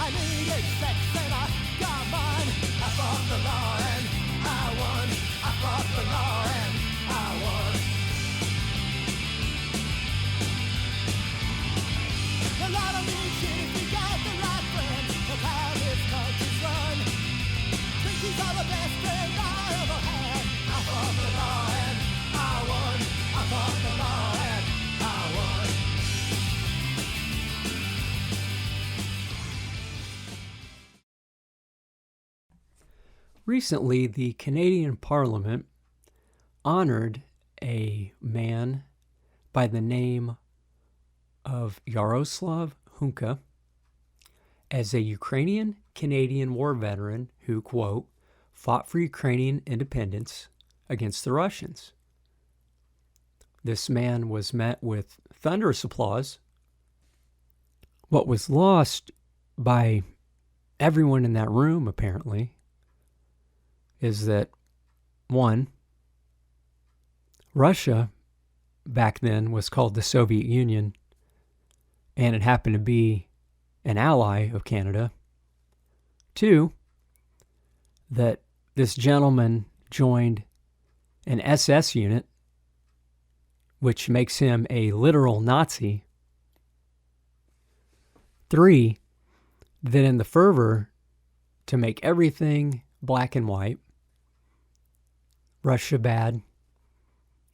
I needed sex and I got mine. I fought the law and I won. I fought the law and I won. A lot of me shit if you got the right friends. Of how this country's run. Drinkies are the best friend I ever had. I fought the law and I won. I fought the law and I won. Recently, the Canadian Parliament honored a man by the name of Yaroslav Hunka as a Ukrainian-Canadian war veteran who, quote, fought for Ukrainian independence against the Russians. This man was met with thunderous applause. What was lost by everyone in that room, apparently, is that, one, Russia back then was called the Soviet Union, and it happened to be an ally of Canada. Two, that this gentleman joined an SS unit, which makes him a literal Nazi. Three, that in the fervor to make everything black and white, Russia bad,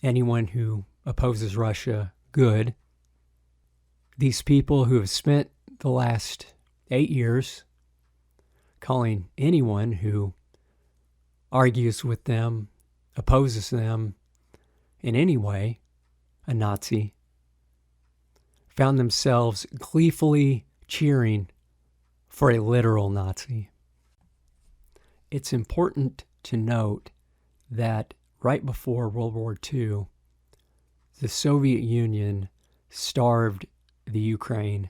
anyone who opposes Russia good, these people who have spent the last 8 years calling anyone who argues with them, opposes them in any way, a Nazi, found themselves gleefully cheering for a literal Nazi. It's important to note that right before World War II, the Soviet Union starved the Ukraine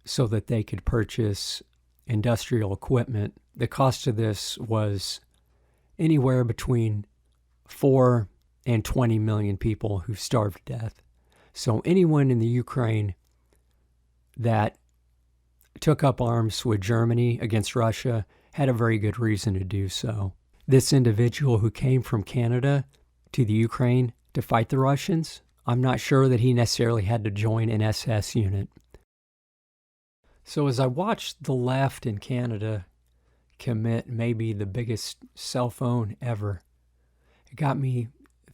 so that they could purchase industrial equipment. The cost of this was anywhere between 4 and 20 million people who starved to death. So anyone in the Ukraine that took up arms with Germany against Russia had a very good reason to do so. This individual who came from Canada to the Ukraine to fight the Russians, I'm not sure that he necessarily had to join an SS unit. So as I watched the left in Canada commit maybe the biggest cell phone ever, it got me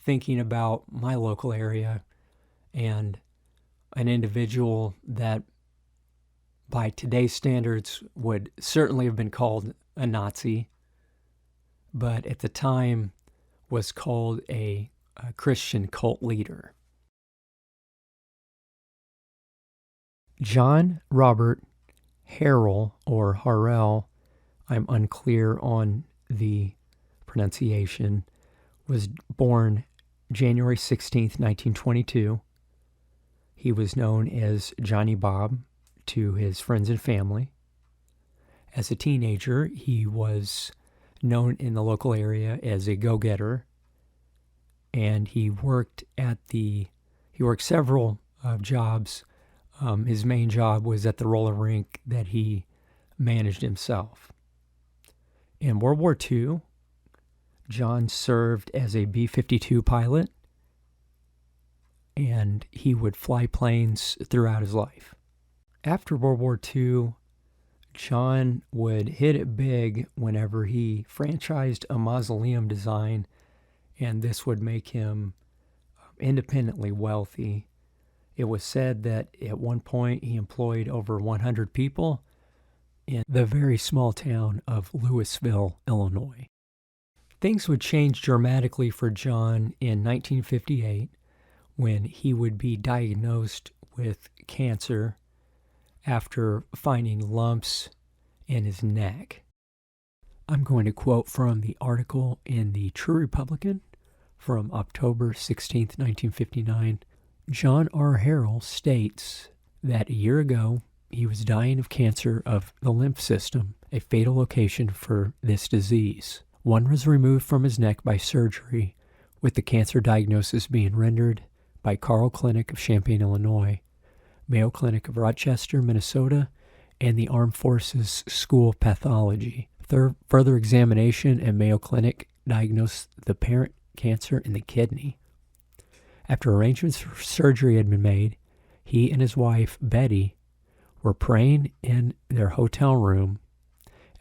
thinking about my local area and an individual that by today's standards would certainly have been called a Nazi, but at the time was called a Christian cult leader. John Robert Harrel, or Harrel, I'm unclear on the pronunciation, was born January 16th, 1922. He was known as Johnny Bob to his friends and family. As a teenager, he was known in the local area as a go-getter, and he worked several jobs. His main job was at the roller rink that he managed himself. In World War II, John served as a B-52 pilot, and he would fly planes throughout his life. After World War II, John would hit it big whenever he franchised a mausoleum design, and this would make him independently wealthy. It was said that at one point he employed over 100 people in the very small town of Louisville, Illinois. Things would change dramatically for John in 1958 when he would be diagnosed with cancer after finding lumps in his neck. I'm going to quote from the article in the True Republican from October 16, 1959. John R. Harrel states that a year ago he was dying of cancer of the lymph system, a fatal location for this disease. One was removed from his neck by surgery, with the cancer diagnosis being rendered by Carle Clinic of Champaign, Illinois, Mayo Clinic of Rochester, Minnesota, and the Armed Forces School of Pathology. Further examination at Mayo Clinic diagnosed the parent cancer in the kidney. After arrangements for surgery had been made, he and his wife, Betty, were praying in their hotel room.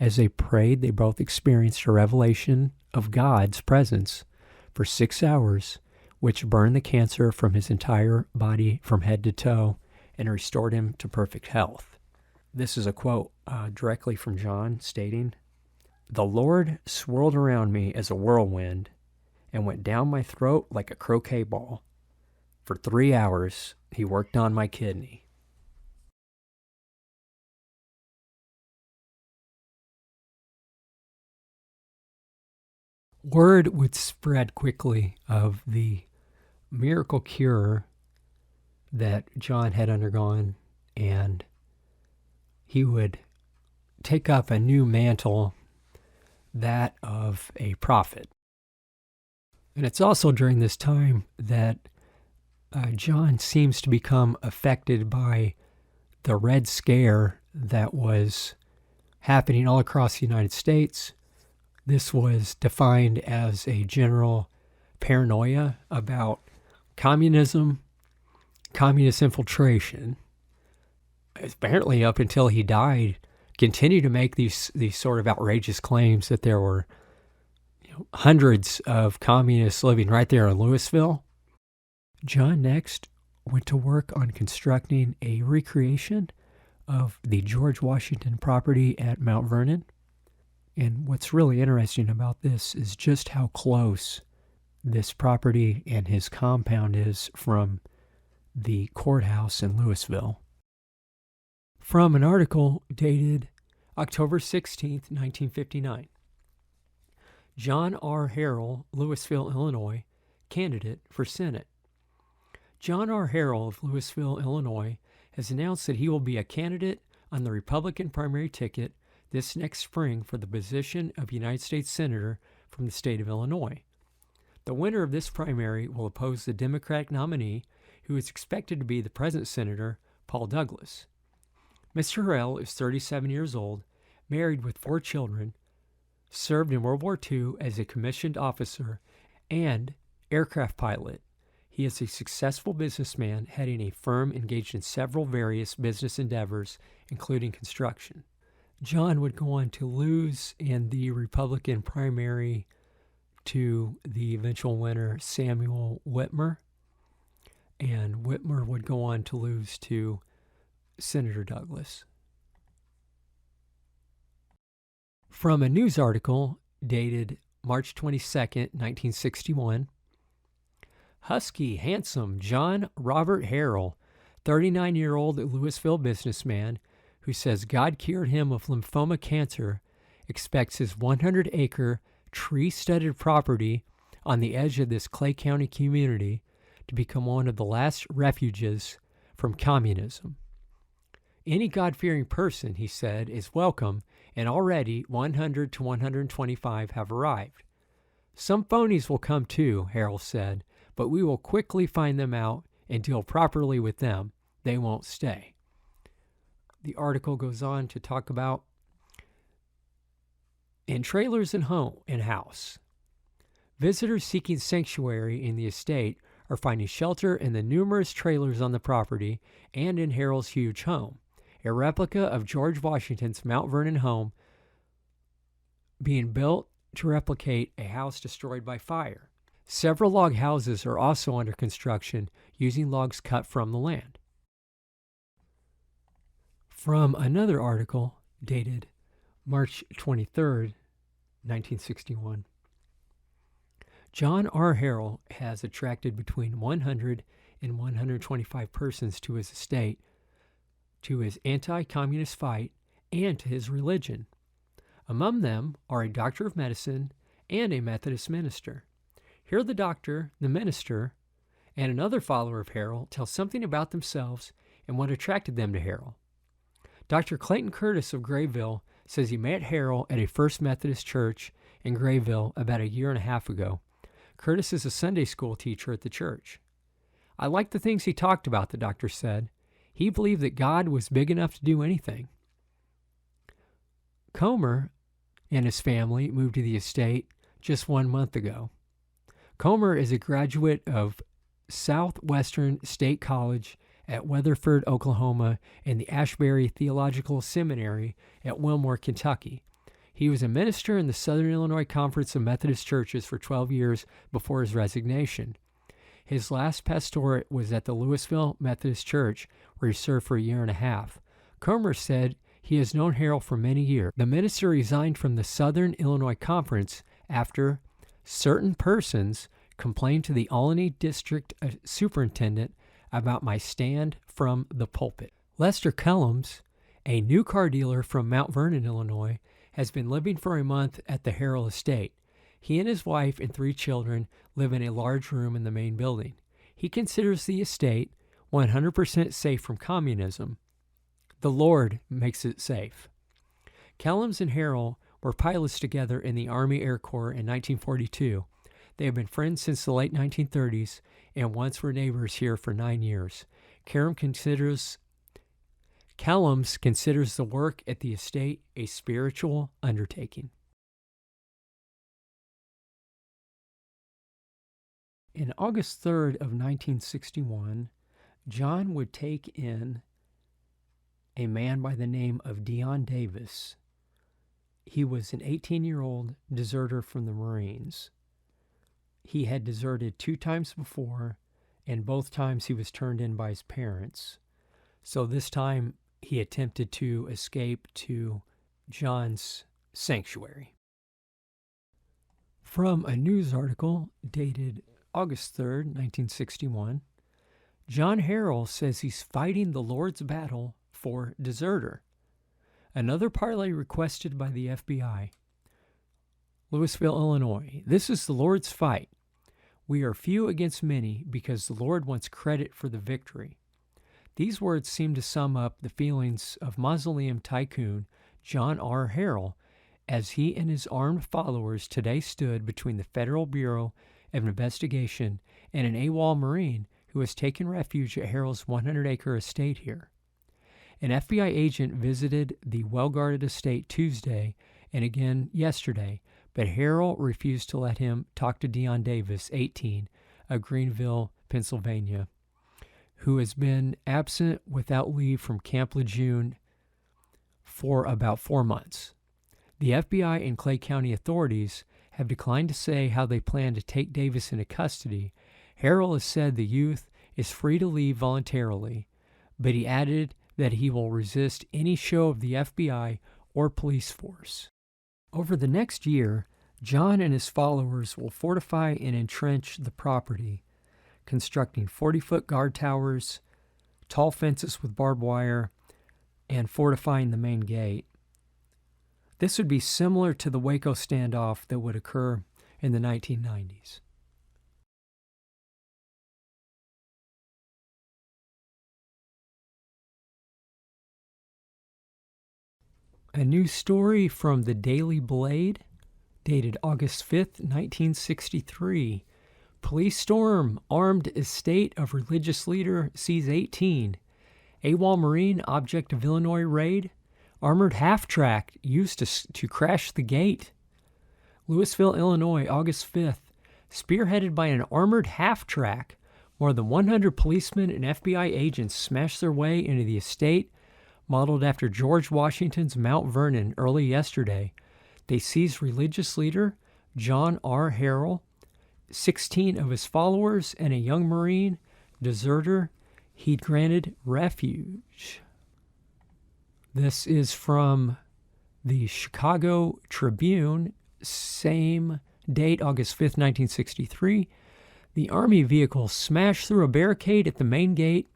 As they prayed, they both experienced a revelation of God's presence for 6 hours, which burned the cancer from his entire body from head to toe and restored him to perfect health. This is a quote directly from John stating, "The Lord swirled around me as a whirlwind and went down my throat like a croquet ball. For 3 hours, he worked on my kidney." Word would spread quickly of the miracle cure that John had undergone, and he would take up a new mantle, that of a prophet. And it's also during this time that John seems to become affected by the Red Scare that was happening all across the United States. This was defined as a general paranoia about communism, communist infiltration. Apparently, up until he died, continued to make these sort of outrageous claims that there were hundreds of communists living right there in Louisville. John next went to work on constructing a recreation of the George Washington property at Mount Vernon. And what's really interesting about this is just how close this property and his compound is from the courthouse in Louisville. From an article dated October 16th, 1959. John R. Harrel, Louisville, Illinois, candidate for Senate. John R. Harrel of Louisville, Illinois, has announced that he will be a candidate on the Republican primary ticket this next spring for the position of United States Senator from the state of Illinois. The winner of this primary will oppose the Democratic nominee, who is expected to be the present Senator, Paul Douglas. Mr. Harrel is 37 years old, married with 4 children, served in World War II as a commissioned officer and aircraft pilot. He is a successful businessman heading a firm engaged in several various business endeavors, including construction. John would go on to lose in the Republican primary to the eventual winner, Samuel Whitmer, and Whitmer would go on to lose to Senator Douglas. From a news article dated March 22nd, 1961, husky, handsome John Robert Harrel, 39-year-old Louisville businessman who says God cured him of lymphoma cancer, expects his 100-acre tree-studded property on the edge of this Clay County community to become one of the last refuges from communism. Any God-fearing person, he said, is welcome, and already 100 to 125 have arrived. Some phonies will come too, Harrel said, but we will quickly find them out and deal properly with them. They won't stay. The article goes on to talk about in trailers and house. Visitors seeking sanctuary in the estate are finding shelter in the numerous trailers on the property and in Harrel's huge home, a replica of George Washington's Mount Vernon home being built to replicate a house destroyed by fire. Several log houses are also under construction using logs cut from the land. From another article dated March 23rd, 1961, John R. Harrel has attracted between 100 and 125 persons to his estate, to his anti-communist fight, and to his religion. Among them are a doctor of medicine and a Methodist minister. Here the doctor, the minister, and another follower of Harrel tell something about themselves and what attracted them to Harrel. Dr. Clayton Curtis of Grayville says he met Harrel at a First Methodist church in Grayville about a year and a half ago. Curtis is a Sunday school teacher at the church. I liked the things he talked about, the doctor said. He believed that God was big enough to do anything. Comer and his family moved to the estate just 1 month ago. Comer is a graduate of Southwestern State College at Weatherford, Oklahoma, and the Ashbury Theological Seminary at Wilmore, Kentucky. He was a minister in the Southern Illinois Conference of Methodist Churches for 12 years before his resignation. His last pastorate was at the Louisville Methodist Church, where he served for a year and a half. Comer said he has known Harrel for many years. The minister resigned from the Southern Illinois Conference after certain persons complained to the Olney District Superintendent about my stand from the pulpit. Lester Kellums, a new car dealer from Mount Vernon, Illinois, has been living for a month at the Harrel estate. He and his wife and 3 children live in a large room in the main building. He considers the estate 100% safe from communism. The Lord makes it safe. Kellums and Harrel were pilots together in the Army Air Corps in 1942. They have been friends since the late 1930s and once were neighbors here for 9 years. Kellums considers the work at the estate a spiritual undertaking. In August 3rd of 1961, John would take in a man by the name of Dion Davis. He was an 18-year-old deserter from the Marines. He had deserted 2 times before, and both times he was turned in by his parents. So this time he attempted to escape to John's sanctuary. From a news article dated August 3rd, 1961, John Harrel says he's fighting the Lord's battle for deserter. Another parlay requested by the FBI. Louisville, Illinois. This is the Lord's fight. We are few against many because the Lord wants credit for the victory. These words seem to sum up the feelings of mausoleum tycoon John R. Harrel as he and his armed followers today stood between the Federal Bureau of Investigation and an AWOL Marine who has taken refuge at Harrel's 100-acre estate here. An FBI agent visited the well-guarded estate Tuesday and again yesterday, but Harrel refused to let him talk to Dion Davis, 18, of Greenville, Pennsylvania, who has been absent without leave from Camp Lejeune for about 4 months. The FBI and Clay County authorities have declined to say how they plan to take Davis into custody. Harrel has said the youth is free to leave voluntarily, but he added that he will resist any show of the FBI or police force. Over the next year, John and his followers will fortify and entrench the property, constructing 40-foot guard towers, tall fences with barbed wire, and fortifying the main gate. This would be similar to the Waco standoff that would occur in the 1990s. A new story from the Daily Blade, dated August 5th, 1963. Police storm armed estate of religious leader sees 18. AWOL Marine object of Illinois raid. Armored half-track used to crash the gate. Louisville, Illinois, August 5th. Spearheaded by an armored half-track, more than 100 policemen and FBI agents smashed their way into the estate modeled after George Washington's Mount Vernon early yesterday. They seized religious leader John R. Harrel, 16 of his followers, and a young Marine deserter he'd granted refuge. This is from the Chicago Tribune, same date, August 5th, 1963. The Army vehicle smashed through a barricade at the main gate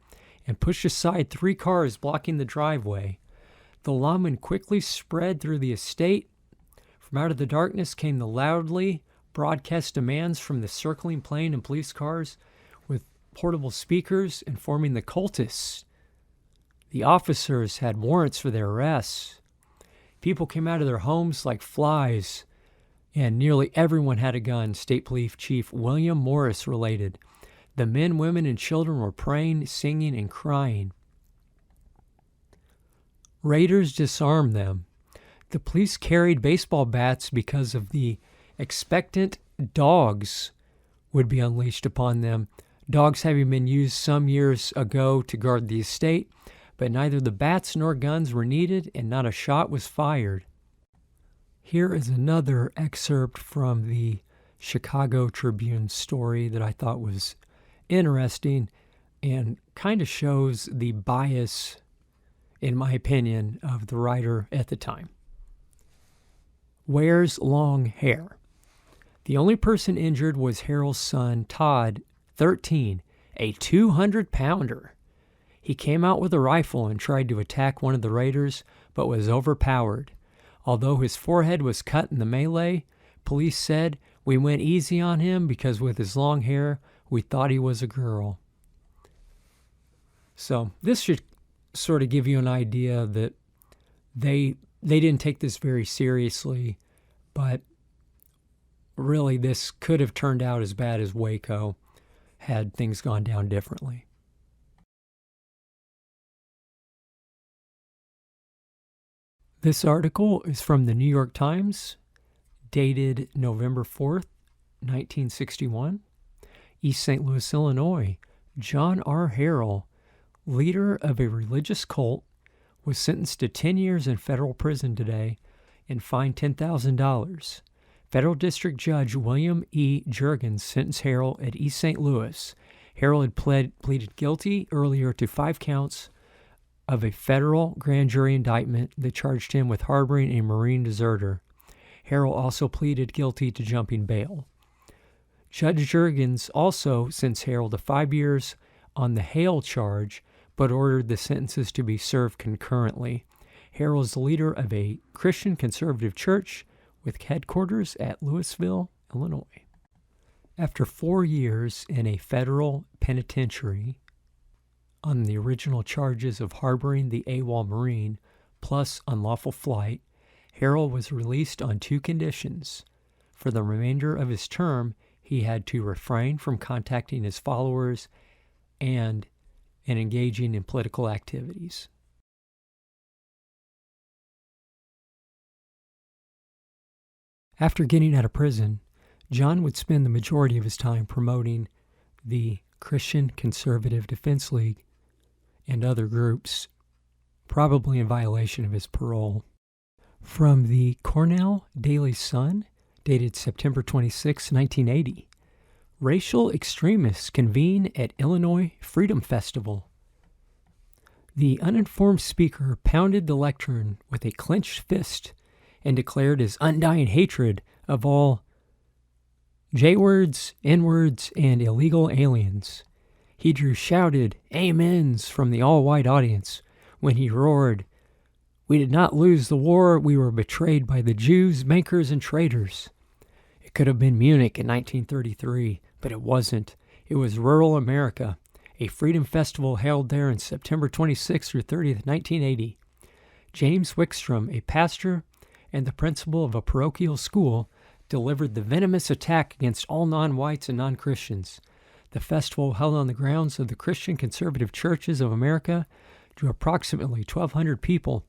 and pushed aside 3 cars blocking the driveway. The lawman quickly spread through the estate. From out of the darkness came the loudly broadcast demands from the circling plane and police cars with portable speakers informing the cultists. The officers had warrants for their arrests. People came out of their homes like flies, and nearly everyone had a gun, State Police Chief William Morris related. The men, women, and children were praying, singing, and crying. Raiders disarmed them. The police carried baseball bats because of the expectant dogs would be unleashed upon them, dogs having been used some years ago to guard the estate, but neither the bats nor guns were needed and not a shot was fired. Here is another excerpt from the Chicago Tribune story that I thought was interesting and kind of shows the bias, in my opinion, of the writer at the time. Wears long hair. The only person injured was Harrel's son, Todd, 13, a 200-pounder. He came out with a rifle and tried to attack one of the raiders, but was overpowered. Although his forehead was cut in the melee, police said, "We went easy on him because with his long hair, we thought he was a girl." So this should sort of give you an idea that they didn't take this very seriously, but really this could have turned out as bad as Waco had things gone down differently. This article is from the New York Times, dated November 4th, 1961. East St. Louis, Illinois. John R. Harrel, leader of a religious cult, was sentenced to 10 years in federal prison today and fined $10,000. Federal District Judge William E. Juergens sentenced Harrel at East St. Louis. Harrel had pleaded guilty earlier to 5 counts of a federal grand jury indictment that charged him with harboring a Marine deserter. Harrel also pleaded guilty to jumping bail. Judge Juergens also sentenced Harrel to 5 years on the Hale charge, but ordered the sentences to be served concurrently. Harrel is the leader of a Christian conservative church with headquarters at Louisville, Illinois. After 4 years in a federal penitentiary on the original charges of harboring the AWOL Marine plus unlawful flight, Harrel was released on 2 conditions. For the remainder of his term, he had to refrain from contacting his followers and engaging in political activities. After getting out of prison, John would spend the majority of his time promoting the Christian Conservative Defense League and other groups, probably in violation of his parole. From the Cornell Daily Sun, dated September 26, 1980. Racial extremists convene at Illinois Freedom Festival. The uninformed speaker pounded the lectern with a clenched fist and declared his undying hatred of all J-words, N-words, and illegal aliens. He drew shouted amens from the all-white audience when he roared, "We did not lose the war, we were betrayed by the Jews, bankers, and traitors." It could have been Munich in 1933, but it wasn't. It was rural America, a freedom festival held there on September 26th through 30th, 1980. James Wickstrom, a pastor and the principal of a parochial school, delivered the venomous attack against all non-whites and non-Christians. The festival, held on the grounds of the Christian Conservative Churches of America, drew approximately 1,200 people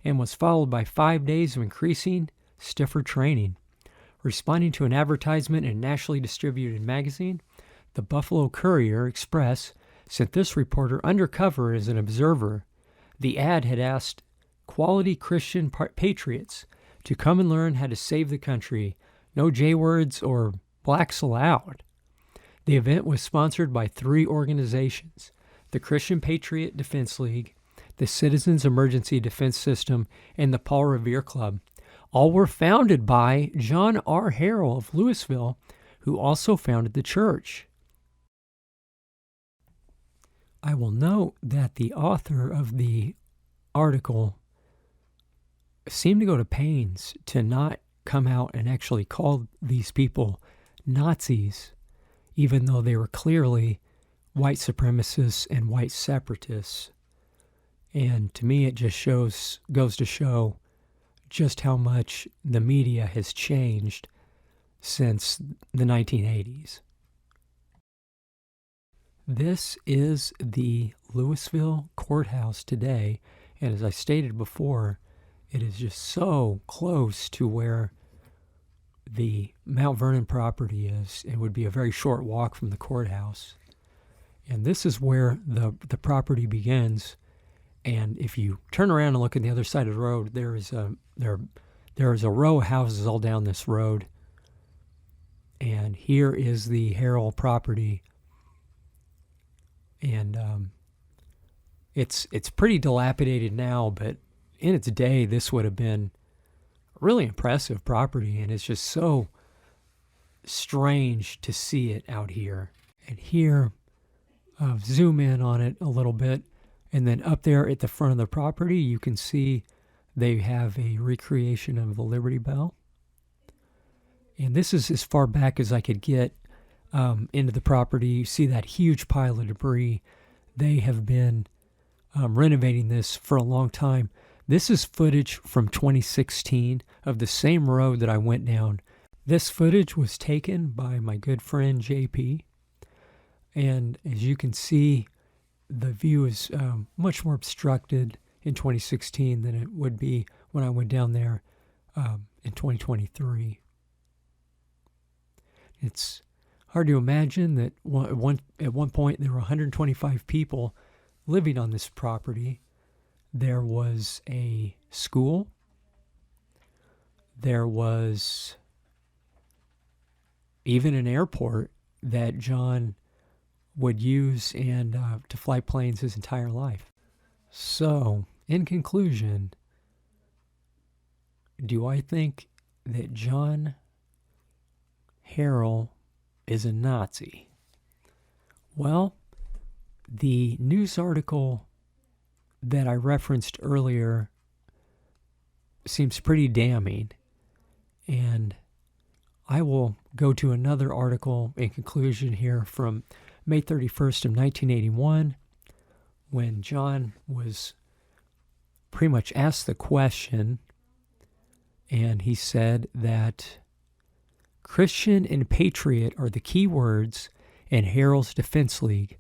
and was followed by 5 days of increasing, stiffer training. Responding to an advertisement in a nationally distributed magazine, the Buffalo Courier-Express sent this reporter undercover as an observer. The ad had asked quality Christian patriots to come and learn how to save the country. No J-words or blacks allowed. The event was sponsored by 3 organizations: the Christian Patriot Defense League, the Citizens Emergency Defense System, and the Paul Revere Club. All were founded by John R. Harrel of Louisville, who also founded the church. I will note that the author of the article seemed to go to pains to not come out and actually call these people Nazis, even though they were clearly white supremacists and white separatists. And to me, it just goes to show just how much the media has changed since the 1980s. This is the Louisville courthouse today, and as I stated before, It is just so close to where the Mount Vernon property is. It would be a very short walk from the courthouse. And this is where the property begins. And if you turn around and look on the other side of the road, there is a row of houses all down this road. And here is the Harrel property. And it's pretty dilapidated now, but in its day, this would have been a really impressive property. And it's just so strange to see it out here. And here, zoom in on it a little bit. And then up there at the front of the property, you can see they have a recreation of the Liberty Bell. And this is as far back as I could get into the property. You see that huge pile of debris. They have been renovating this for a long time. This is footage from 2016 of the same road that I went down. This footage was taken by my good friend JP. And as you can see, the view is much more obstructed in 2016 than it would be when I went down there in 2023. It's hard to imagine that at one point there were 125 people living on this property. There was a school. There was even an airport that John would use and to fly planes his entire life. So, in conclusion, do I think that John Harrel is a Nazi? Well, the news article that I referenced earlier seems pretty damning, and I will go to another article in conclusion here from May 31st of 1981, when John was pretty much asked the question, and he said that Christian and patriot are the key words in Harrel's Defense League.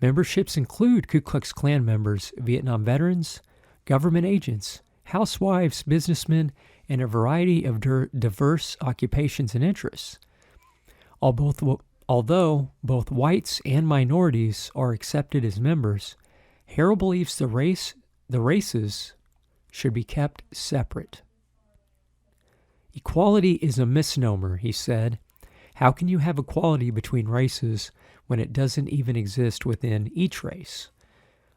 Memberships include Ku Klux Klan members, Vietnam veterans, government agents, housewives, businessmen, and a variety of diverse occupations and interests. Although both whites and minorities are accepted as members, Harrel believes the races should be kept separate. Equality is a misnomer, he said. How can you have equality between races when it doesn't even exist within each race?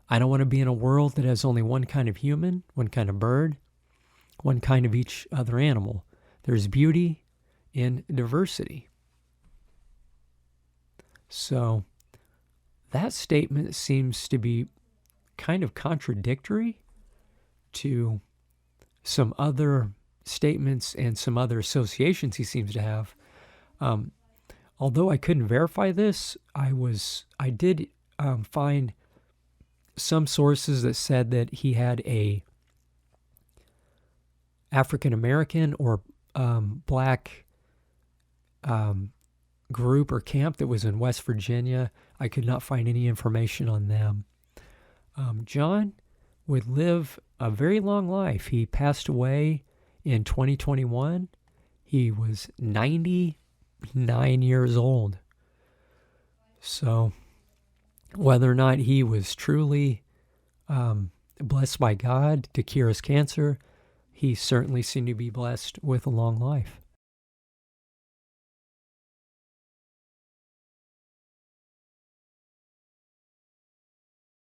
I don't want to be in a world that has only one kind of human, one kind of bird, one kind of each other animal. There's beauty in diversity. So that statement seems to be kind of contradictory to some other statements and some other associations he seems to have. Although I couldn't verify this, I did find some sources that said that he had a African American or black group or camp that was in West Virginia. I could not find any information on them. John would live a very long life. He passed away in 2021. He was 99 years old. So whether or not he was truly blessed by God to cure his cancer, he certainly seemed to be blessed with a long life.